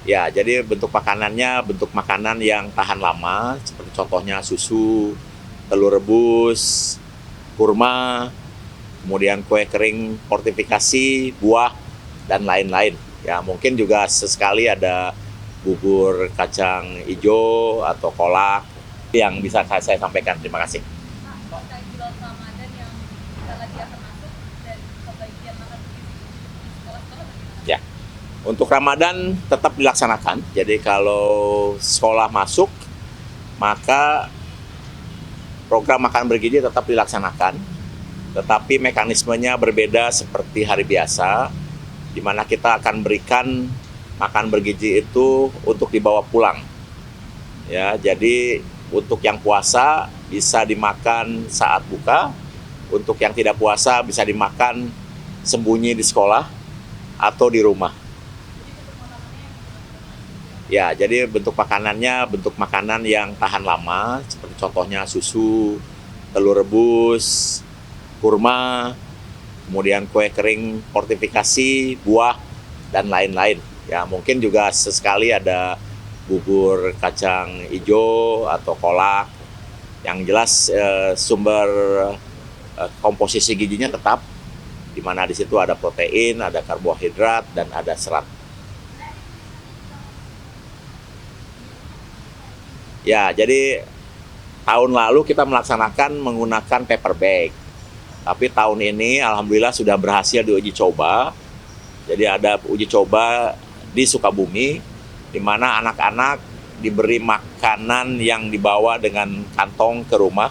Ya, jadi bentuk makanannya bentuk makanan yang tahan lama, seperti contohnya susu, telur rebus, kurma, kemudian kue kering fortifikasi, buah, dan lain-lain. Ya, mungkin juga sesekali ada bubur kacang hijau atau kolak yang bisa saya sampaikan. Terima kasih. Pak, terkait bulan Ramadan yang bentar lagi akan masuk dan pembagian makan bergizi di sekolah-sekolah bagaimana? Ya, untuk Ramadan tetap dilaksanakan. Jadi kalau sekolah masuk, maka program makan bergizi tetap dilaksanakan. Tetapi mekanismenya berbeda seperti hari biasa, di mana kita akan berikan makan bergizi itu untuk dibawa pulang. Ya, jadi untuk yang puasa bisa dimakan saat buka, untuk yang tidak puasa bisa dimakan sembunyi di sekolah atau di rumah. Ya, jadi bentuk makanannya bentuk makanan yang tahan lama, seperti contohnya susu, telur rebus, kurma, kemudian kue kering fortifikasi, buah, dan lain-lain. Ya, mungkin juga sesekali ada bubur kacang hijau atau kolak. Yang jelas sumber komposisi gizinya tetap, di mana di situ ada protein, ada karbohidrat, dan ada serat. Ya, jadi tahun lalu kita melaksanakan menggunakan paper bag. Tapi tahun ini alhamdulillah sudah berhasil diuji coba. Jadi ada uji coba di Sukabumi, di mana anak-anak diberi makanan yang dibawa dengan kantong ke rumah.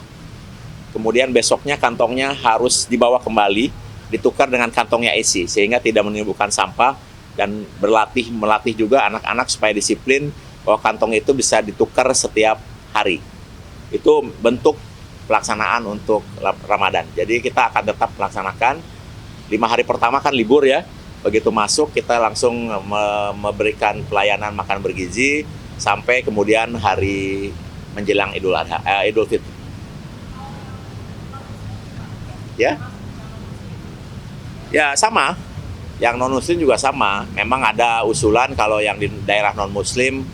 Kemudian besoknya kantongnya harus dibawa kembali, ditukar dengan kantongnya isi, sehingga tidak menimbulkan sampah, dan melatih juga anak-anak supaya disiplin bahwa kantong itu bisa ditukar setiap hari. Itu bentuk pelaksanaan untuk Ramadan. Jadi kita akan tetap melaksanakan 5 hari pertama kan libur ya. Begitu masuk kita langsung memberikan pelayanan makan bergizi sampai kemudian hari menjelang Idul Fitri. Ya, ya sama. Yang non Muslim juga sama. Memang ada usulan kalau yang di daerah non Muslim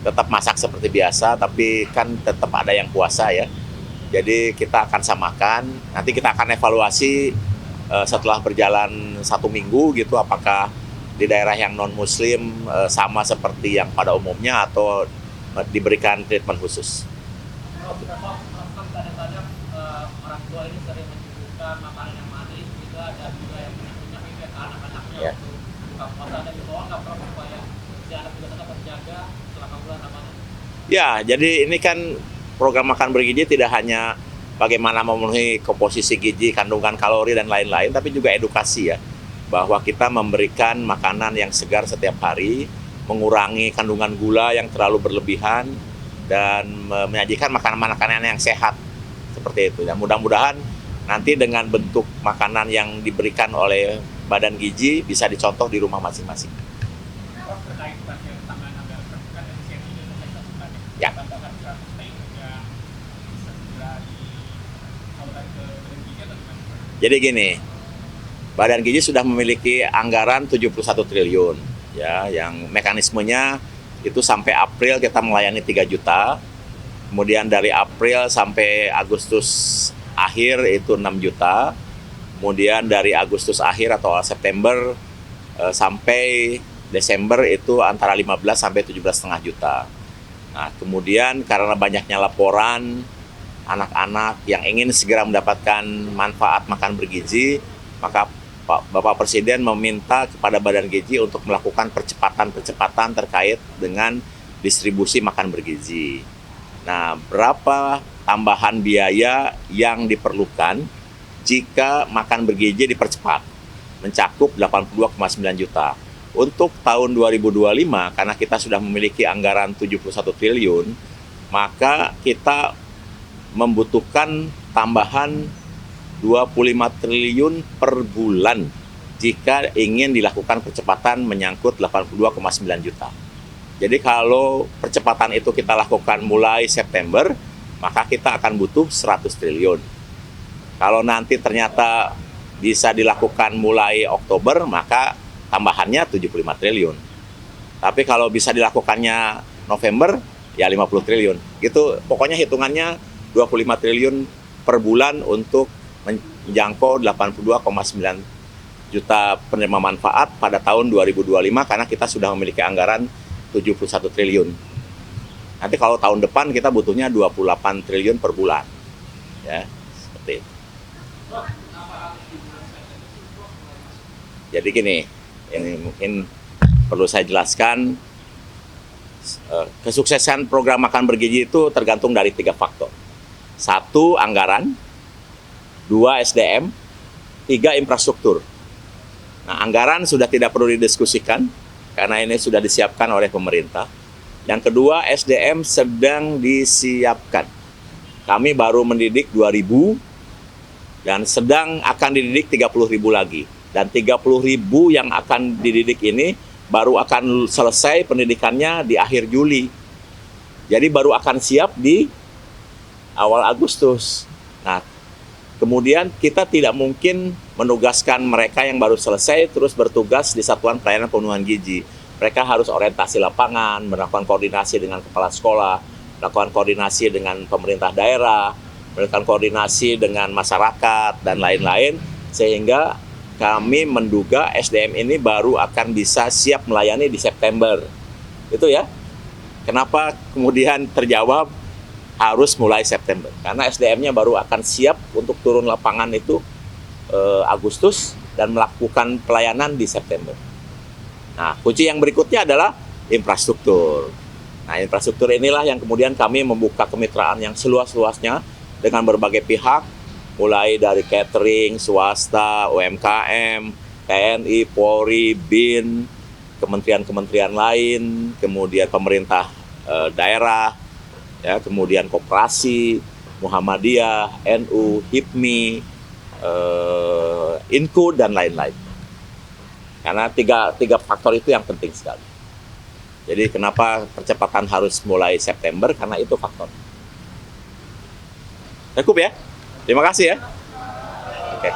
tetap masak seperti biasa, tapi kan tetap ada yang puasa ya. Jadi kita akan samakan. Nanti kita akan evaluasi setelah berjalan 1 minggu gitu, apakah di daerah yang non Muslim sama seperti yang pada umumnya atau diberikan treatment khusus. Kadang-kadang orang tua ini sering menyuguhkan makanan yang manis, juga ada juga yang punya ke anak-anaknya Ya. untuk buka puasa dan dibawa nggak perlu supaya si anak juga tetap terjaga selama bulan Ramadan. Ya, jadi ini kan program makan bergizi tidak hanya bagaimana memenuhi komposisi gizi, kandungan kalori, dan lain-lain, tapi juga edukasi ya. Bahwa kita memberikan makanan yang segar setiap hari, mengurangi kandungan gula yang terlalu berlebihan, dan menyajikan makanan-makanan yang sehat. Seperti itu. Dan mudah-mudahan nanti dengan bentuk makanan yang diberikan oleh Badan Gizi bisa dicontoh di rumah masing-masing. Terkait tambahan anggaran kan efisiensi ini saya suka Ya. tambahan 100 T juga bisa segera disalurkan ke Gizi atau gimana? Jadi gini, Badan Gizi sudah memiliki anggaran 71 triliun. Ya, yang mekanismenya itu sampai April kita melayani 3 juta. Kemudian dari April sampai Agustus akhir itu 6 juta. Kemudian dari Agustus akhir atau September sampai Desember itu antara 15 sampai 17,5 juta. Nah, kemudian karena banyaknya laporan anak-anak yang ingin segera mendapatkan manfaat makan bergizi, maka Bapak Presiden meminta kepada Badan Gizi untuk melakukan percepatan terkait dengan distribusi makan bergizi. Nah, berapa tambahan biaya yang diperlukan jika makan bergizi dipercepat, mencakup 82,9 juta. Untuk tahun 2025, karena kita sudah memiliki anggaran 71 triliun, maka kita membutuhkan tambahan 25 triliun per bulan jika ingin dilakukan percepatan menyangkut 82,9 juta. Jadi kalau percepatan itu kita lakukan mulai September, maka kita akan butuh 100 triliun. Kalau nanti ternyata bisa dilakukan mulai Oktober, maka tambahannya 75 triliun. Tapi kalau bisa dilakukannya November, ya 50 triliun. Gitu, pokoknya hitungannya 25 triliun per bulan untuk menjangkau 82,9 juta penerima manfaat pada tahun 2025 karena kita sudah memiliki anggaran 71 triliun. Nanti kalau tahun depan kita butuhnya 28 triliun per bulan. Ya, seperti itu. Jadi gini, ini mungkin perlu saya jelaskan, kesuksesan program makan bergizi itu tergantung dari 3 faktor. 1, anggaran, 2, SDM, 3, infrastruktur. Nah, anggaran sudah tidak perlu didiskusikan, karena ini sudah disiapkan oleh pemerintah. Yang kedua, SDM sedang disiapkan. Kami baru mendidik 2.000, dan sedang akan dididik 30.000 lagi. Dan 30.000 yang akan dididik ini baru akan selesai pendidikannya di akhir Juli. Jadi baru akan siap di awal Agustus. Nah, kemudian kita tidak mungkin menugaskan mereka yang baru selesai terus bertugas di Satuan Pelayanan Pemenuhan Gizi. Mereka harus orientasi lapangan, melakukan koordinasi dengan kepala sekolah, melakukan koordinasi dengan pemerintah daerah, melakukan koordinasi dengan masyarakat, dan lain-lain, sehingga kami menduga SDM ini baru akan bisa siap melayani di September. Itu ya. Kenapa kemudian terjawab harus mulai September? Karena SDM-nya baru akan siap untuk turun lapangan itu Agustus dan melakukan pelayanan di September. Nah, kunci yang berikutnya adalah infrastruktur. Nah, infrastruktur inilah yang kemudian kami membuka kemitraan yang seluas-luasnya dengan berbagai pihak, mulai dari catering, swasta, UMKM, TNI, Polri, BIN, kementerian-kementerian lain, kemudian pemerintah daerah, ya, kemudian koperasi, Muhammadiyah, NU, HIPMI, INKU, dan lain-lain. Karena tiga faktor itu yang penting sekali. Jadi kenapa percepatan harus mulai September? Karena itu faktor. Cukup ya? Terima kasih ya. Oke.